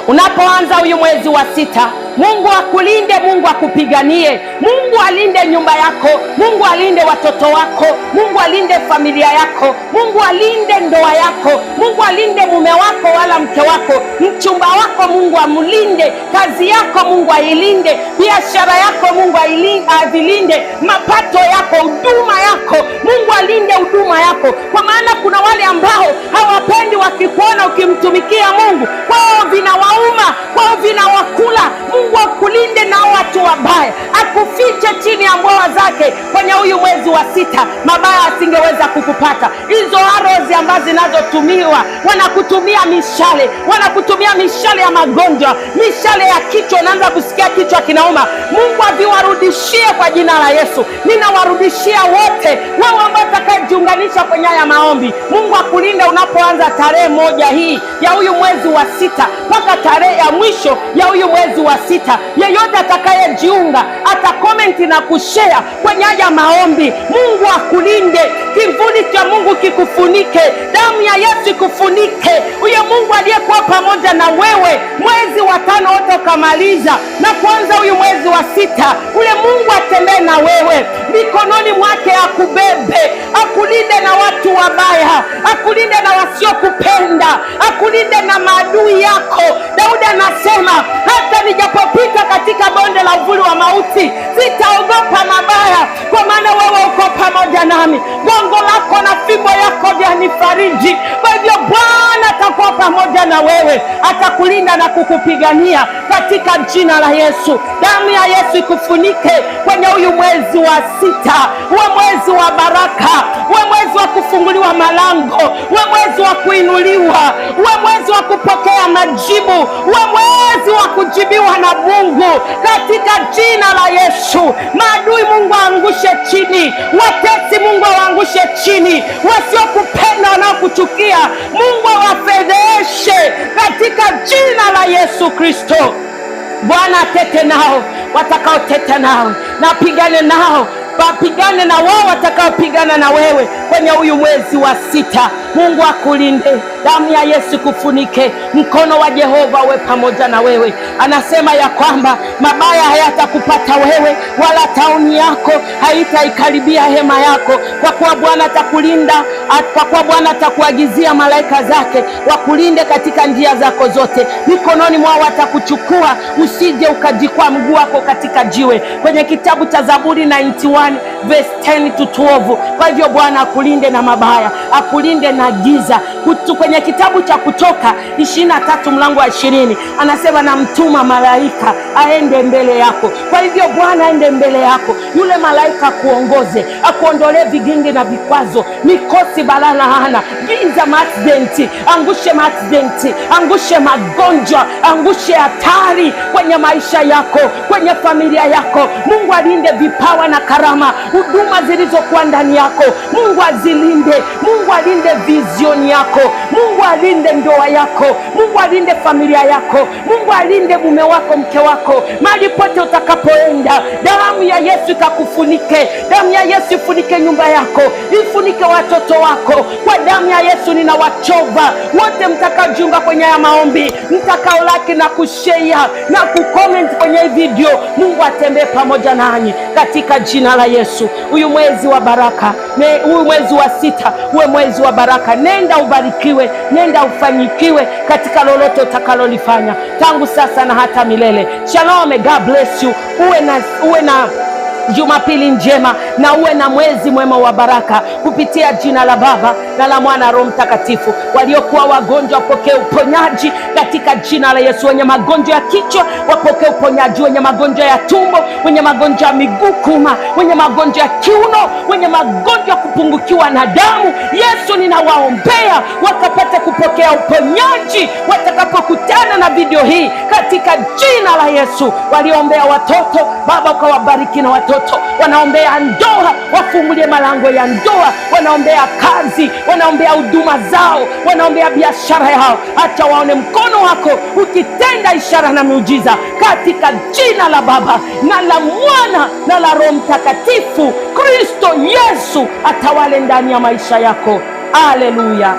Unapoanza huyu mwezi wa sita, Mungu akulinde, Mungu akupiganie, Mungu alinde nyumba yako, Mungu alinde watoto wako, Mungu alinde familia yako, Mungu alinde ndoa yako, Mungu alinde mume wako wala mke wako, mchumba wako Mungu amlinde, kazi yako Mungu ailinde, biashara yako Mungu avilinde, mapato yako, huduma yako Mungu alinde huduma yako. Kwa maana kuna wale ambao hawapendi wakikuona ukimtumikia Mungu, kwao vinawauma, kwao vinawakula. Mungu akulinde na watu wabaya, akufiche chini ya mbawa zake kwenye huyu mwezi wa sita. Mabaya asingeweza kukupata. Hizo arrows ambazo zinazotumiwa, wanakutumia mishale, wanakutumia mishale ya magonjwa, mishale ya kichwa, unaanza kusikia kichwa kinauma. Mungu aviwarudishie kwa jina la Yesu. Ninawarudishia wote wao ambao watakayejiunganisha kwenye haya maombi. Mungu akulinde unapoanza tarehe moja hii ya huyu mwezi wa sita mpaka tarehe ya mwisho ya huyu mwezi wa sita. Yeyote atakayejiunga atakomenti na kushare kwenye haya maombi. Mungu akulinde, kivuli cha Mungu kikufunike, damu ya Yesu ikufunike. Huyo Mungu aliyekuwa pamoja na wewe mwezi wa tano wote ukamaliza na kuanza huyu mwezi wa sita, ule Mungu atembee na wewe, mikononi mwake akubebe, akulinde na watu wabaya, akulinde na wasiokupenda, akulinde na maadui yako. Daudi anasema, hata nijapopita katika bonde la uvuli wa mauti, sitaogopa mabaya, kwa maana wewe uko pamoja nami. Gongo lako na fimbo yako vyanifariji. Kwa hivyo Bwana atakuwa pamoja na wewe, atakulinda na kukupigania katika jina la Yesu. Damu ya Yesu ikufunike kwenye huyu mwezi wa sita, uwe mwezi wa baraka, uwe mwezi wa kufunguliwa malango, uwe mwezi wa kuinuliwa, uwe mwezi wa kupokea majibu, uwe mwezi wa kujibiwa na Mungu katika jina la Yesu. Maadui Mungu aangushe chini, watesi Mungu aangushe chini, wasiokupenda wanaokuchukia Mungu awafedheshe katika jina la Yesu Kristo. Bwana atete nao watakaoteta nao, na pigane nao, wapigane na wao watakaopigana na wewe kwenye huyu mwezi wa sita. Mungu akulinde, damu ya Yesu kufunike, mkono wa Jehova uwe pamoja na wewe. Anasema ya kwamba mabaya hayatakupata wewe, wala tauni yako haitaikaribia hema yako, kwa kuwa Bwana atakulinda, kwa kuwa Bwana atakuagizia malaika zake wakulinde katika njia zako zote. Mikononi mwao watakuchukua, usije ukajikwaa mguu wako katika jiwe. Kwenye kitabu cha Zaburi 91 verse 10 to 12. Kwa hivyo Bwana akulinde na mabaya, akulinde na giza. Kwenye kitabu cha Kutoka 23 mlango wa 20 anasema, na mtuma malaika aende mbele yako. Kwa hivyo Bwana aende mbele yako, yule malaika kuongoze, akuondolee vigingi na vikwazo, mikosi, balaa, laana, giza, maaksidenti, angushe maaksidenti, angushe magonjwa, angushe hatari kwenye maisha yako, kwenye familia yako. Mungu alinde vipawa na karama, huduma zilizokuwa ndani yako. Mungu azilinde, Mungu alinde vision yako, Mungu alinde ndoa yako, Mungu alinde familia yako, Mungu alinde mume wako, mke wako, mahali pote utakapoenda. Damu ya Yesu ikakufunike, damu ya Yesu ifunike nyumba yako, ifunike watoto wako. Kwa damu ya Yesu ninawachova wote mtakaojiunga kwenye ya maombi, mtakao like na kushare na kucomment kwenye video. Mungu atembee pamoja nanyi katika jina la Yesu. Huyu mwezi wa baraka, huyu mwezi wa sita uwe mwezi wa baraka. Nenda ubarikiwe, nenda ufanyikiwe katika lolote utakalolifanya tangu sasa na hata milele. Shalom, God bless you. Uwe na Jumapili njema na uwe na mwezi mwema wa baraka kupitia jina la Baba na la Mwana Roho Mtakatifu. Waliokuwa wagonjwa wapokee uponyaji katika jina la Yesu. Wenye magonjwa ya kichwa wapokee uponyaji, wenye magonjwa ya tumbo, wenye magonjwa ya miguu kuuma, wenye magonjwa ya kiuno, wenye magonjwa kupungukiwa na damu, Yesu ninawaombea wakapate kupokea uponyaji watakapokutana na video hii katika jina la Yesu. Waliombea watoto, Baba ukawabariki na watoto. Wanaombea ndoa, wafungulie malango ya ndoa. Wanaombea kazi, wanaombea huduma zao, wanaombea biashara yao. Acha waone mkono wako ukitenda ishara na miujiza katika jina la Baba na la Mwana na la Roho Mtakatifu. Kristo Yesu atawale ndani ya maisha yako. Haleluya.